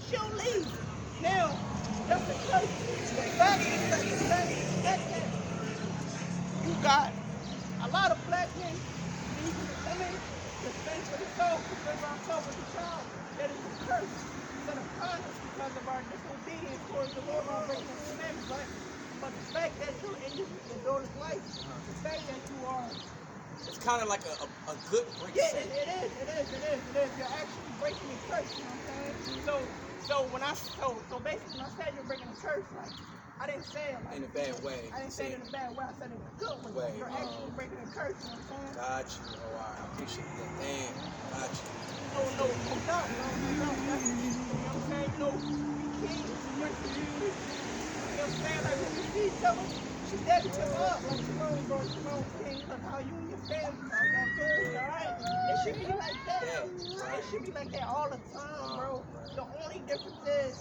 she'll leave. Now, just because the fact that you got a lot of black men leaving the women to fend for the soul, to deliver our soul with the child, that is a curse set upon us because of our disobedience towards the Lord, our breaking his commandments, right? But the fact that you're in your daughter's life, the fact that you are, it's kind of like a good break. yeah, it is. You're actually breaking the curse, you know what I'm saying? So basically when I said you're breaking the curse, like, I didn't say it like in a bad way. I didn't say it in a bad way. I said it in a good way. You're actually breaking a curse. You know what I'm saying? Got you. Oh, I appreciate that. Damn. Got you. No doubt. You know what I'm saying? You know, we kings, we're you know what I'm saying? Like when we see each other, she dab each other up. Like Simone, bro, Simone King, look how you and your family are. Y'all good, alright? It should be like that. It should be like that all the time, bro. The only difference is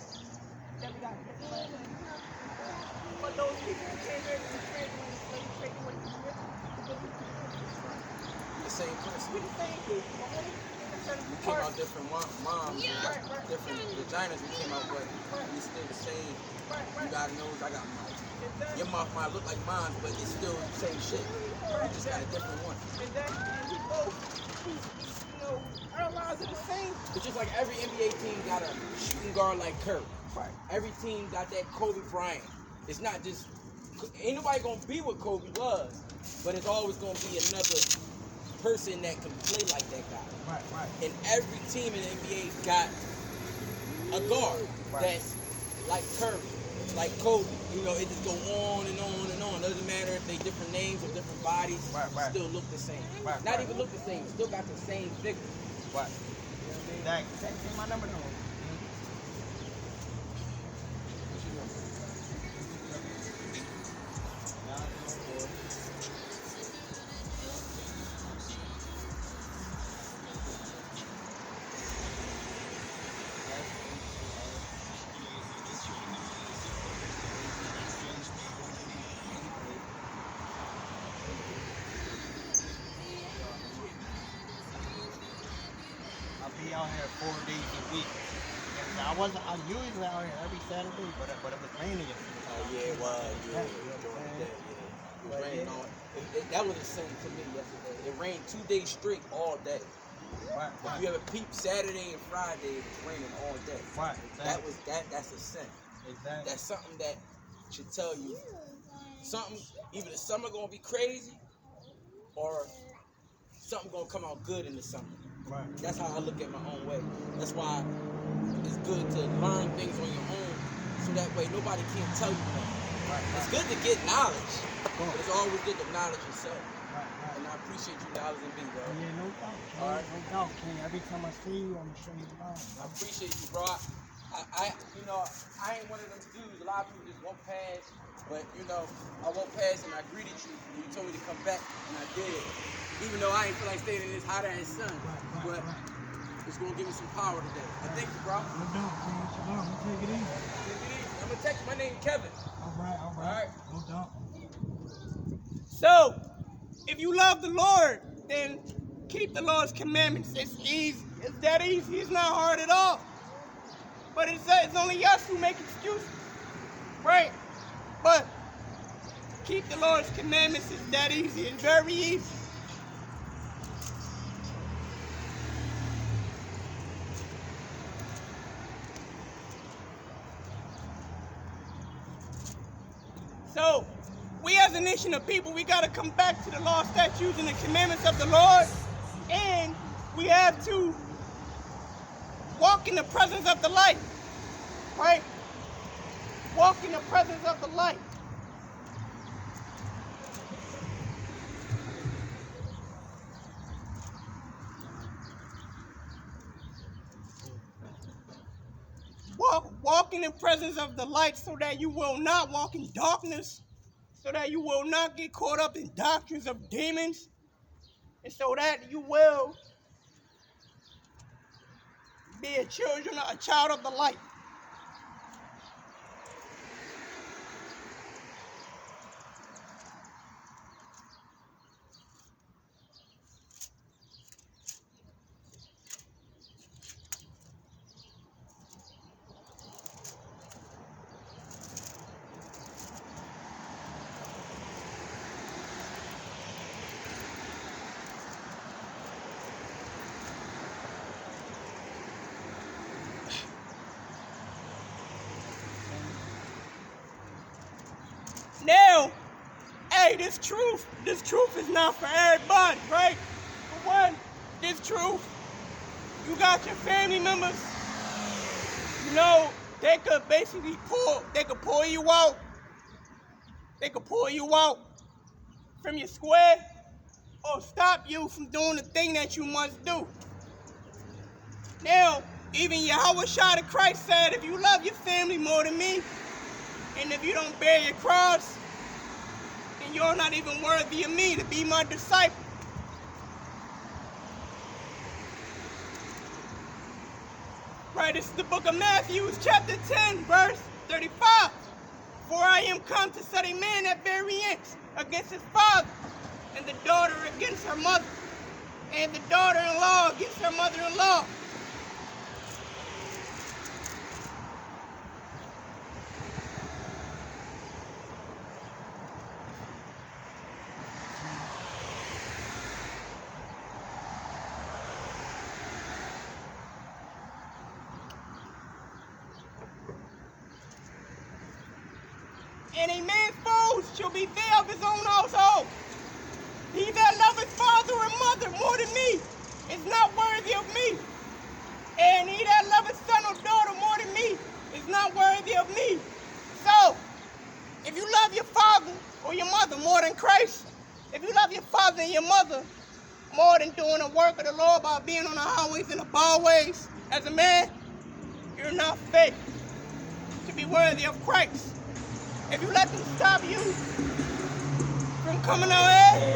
that we got different last names. But those people who came here to trade when the slave trade away from the same person. We the same people. We came out different moms, different vaginas we came out, but we still the same. You got a nose, I got mine. Your mouth might look like mine, but it's still the same shit. We just got a different one. Exactly. And we both, you know, our lives are the same. It's just like every NBA team got a shooting guard like Curry. Every team got that Kobe Bryant. It's not just, ain't nobody gonna be what Kobe was, but it's always gonna be another person that can play like that guy. Right. And every team in the NBA got a guard that's like Curry, like Kobe. You know, it just go on and on and on. Doesn't matter if they different names or different bodies, still look the same. Not even look the same, still got the same figure. Right. Take my number. Be out here 4 days a week. And I usually out here every Saturday, but it was raining yesterday. Oh yeah, it was. Yeah. It was raining all. That was a sin to me yesterday. It rained 2 days straight all day. Right. If you ever peep Saturday and Friday, it was raining all day. Right. Exactly. That's a sin. Exactly. That's something that should tell you something. Either the summer gonna be crazy, or something gonna come out good in the summer. Right. That's how I look at my own way. That's why it's good to learn things on your own, so that way nobody can't tell you nothing. Right. It's good to get knowledge, but it's always good to knowledge yourself. Right. And I appreciate you knowledging me, bro. Yeah, no doubt. All right. No doubt, King. Every time I see you, I'm gonna show you love. I appreciate you, bro. I ain't one of them dudes. A lot of people just walk past, but I walked past and I greeted you, and you told me to come back, and I did. Even though I ain't feel like staying in this hot ass sun, but it's gonna give me some power today. I thank you, bro. No doubt, King. Shalom. Take it easy. I'm gonna text you. My name Kevin. All right. No doubt. So, if you love the Lord, then keep the Lord's commandments. It's easy. It's that easy. It's not hard at all. But it's only us who make excuses, right? But keep the Lord's commandments. It's that easy. It's very easy. So, we as a nation of people, we got to come back to the law, statutes, and the commandments of the Lord. And we have to walk in the presence of the light. Right? Walk in the presence of the light. Walk in the presence of the light so that you will not walk in darkness, so that you will not get caught up in doctrines of demons, and so that you will be a child of the light. tell you this truth. This truth is not for everybody, right? For one, this truth, you got your family members, you know, they could basically pull you out. They could pull you out from your square or stop you from doing the thing that you must do. Now, even Yahweh Shah the Christ said, if you love your family more than me, and if you don't bear your cross, then you're not even worthy of me to be my disciple. Right, this is the book of Matthew, chapter 10, verse 35. For I am come to set a man at variance against his father, and the daughter against her mother, and the daughter-in-law against her mother-in-law. And a man's foes shall be there of his own household. He that loveth father or mother more than me is not worthy of me. And he that loveth son or daughter more than me is not worthy of me. So, if you love your father or your mother more than Christ, if you love your father and your mother more than doing the work of the Lord by being on the highways and the byways as a man, you're not fit to be worthy of Christ. If you let them stop you from coming out here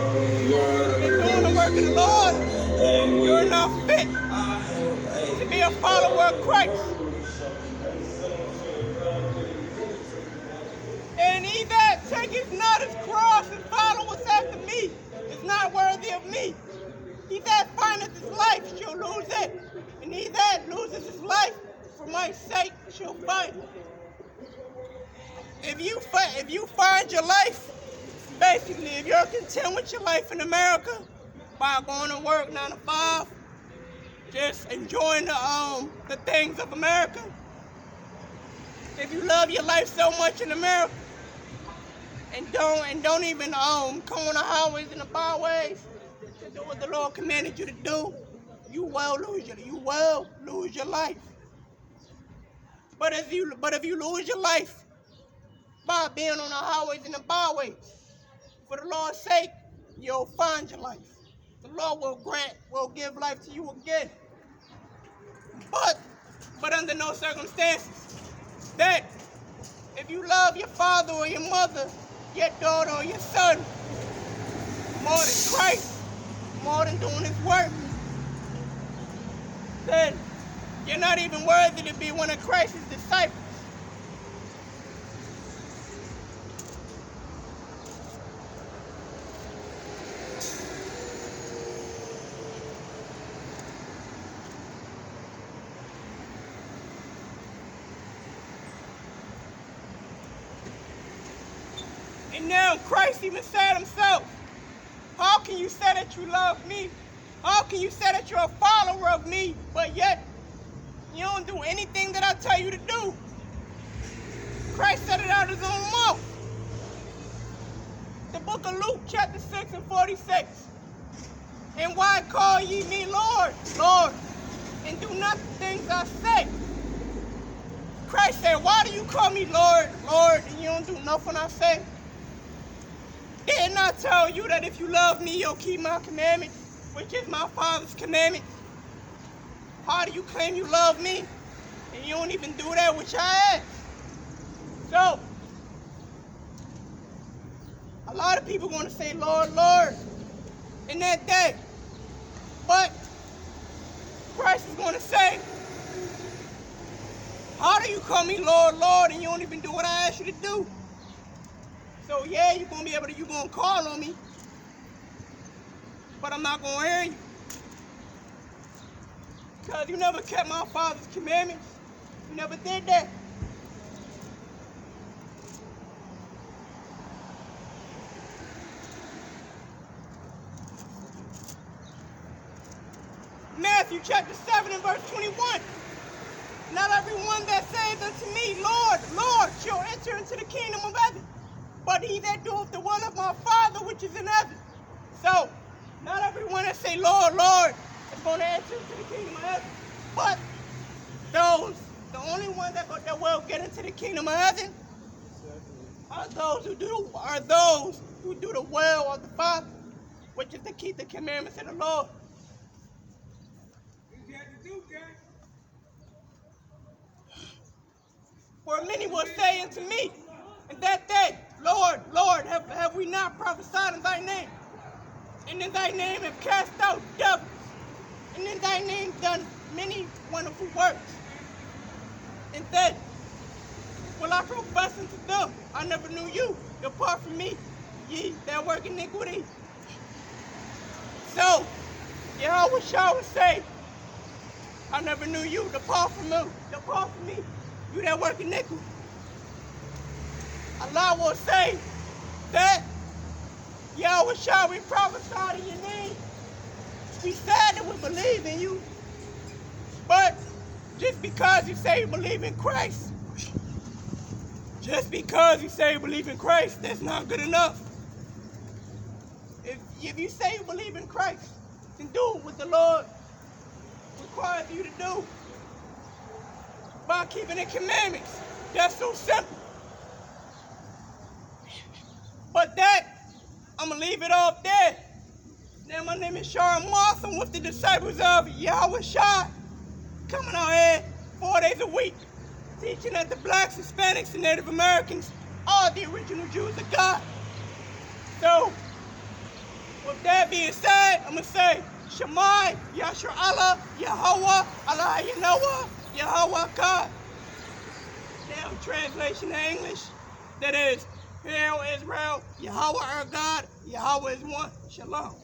and doing the work of the Lord, you're not fit to be a follower of Christ. And he that taketh not his cross and followeth after me is not worthy of me. He that findeth his life shall lose it, and he that loses his life for my sake shall find it. If you find your life, basically, if you're content with your life in America by going to work 9 to 5, just enjoying the things of America, if you love your life so much in America and don't even come on the highways and the byways to do what the Lord commanded you to do, you will lose your life. But if you lose your life by being on the highways and the byways, for the Lord's sake, you'll find your life. The Lord will give life to you again. But under no circumstances, that if you love your father or your mother, your daughter or your son, more than Christ, more than doing his work, then you're not even worthy to be one of Christ's disciples. And now Christ even said himself, how can you say that you love me? How can you say that you're a follower of me, but yet you don't do anything that I tell you to do? Christ said it out of his own mouth. The book of Luke, chapter 6 and 46. And why call ye me Lord, Lord, and do not the things I say? Christ said, why do you call me Lord, Lord, and you don't do nothing I say? Didn't I tell you that if you love me, you'll keep my commandments, which is my Father's commandments? How do you claim you love me, and you don't even do that which I ask? So, a lot of people are going to say, Lord, Lord, in that day. But Christ is going to say, how do you call me Lord, Lord, and you don't even do what I ask you to do? So yeah, you're going to call on me, but I'm not going to hear you. Because you never kept my Father's commandments. You never did that. Matthew chapter 7 and verse 21. Not everyone that saith unto me, Lord, Lord, shall enter into the kingdom of heaven, but he that doeth the will of my Father which is in heaven. So, not everyone that say, Lord, Lord, is going to enter into the kingdom of heaven. But the only ones that will get into the kingdom of heaven are those who do the will of the Father, which is to keep the commandments of the Lord. For many will say unto me in that day, Lord, Lord, have we not prophesied in thy name? And in thy name have cast out devils, and in thy name done many wonderful works. And then will I profess unto them, I never knew you. Depart from me, ye that work iniquity. So, Yahweh shall say, I never knew you. Depart from me, you that work iniquity. Allah will say that Yahweh shall we prophesy in your name. We said that we believe in you, but just because you say you believe in Christ, that's not good enough. If you say you believe in Christ, then do what the Lord requires you to do by keeping the commandments. That's so simple. But that, I'm going to leave it off there. Now, my name is Sharon Moss. I'm with the disciples of Yahweh Shai, coming out here 4 days a week, teaching that the blacks, Hispanics, and Native Americans are the original Jews of God. So, with that being said, I'm going to say, Shemai, Yashar Allah, Yahweh, Allah Yanoah, Yahweh God. Now, translation to English, that is, Hail Israel, Yahweh our God, Yahweh is one. Shalom.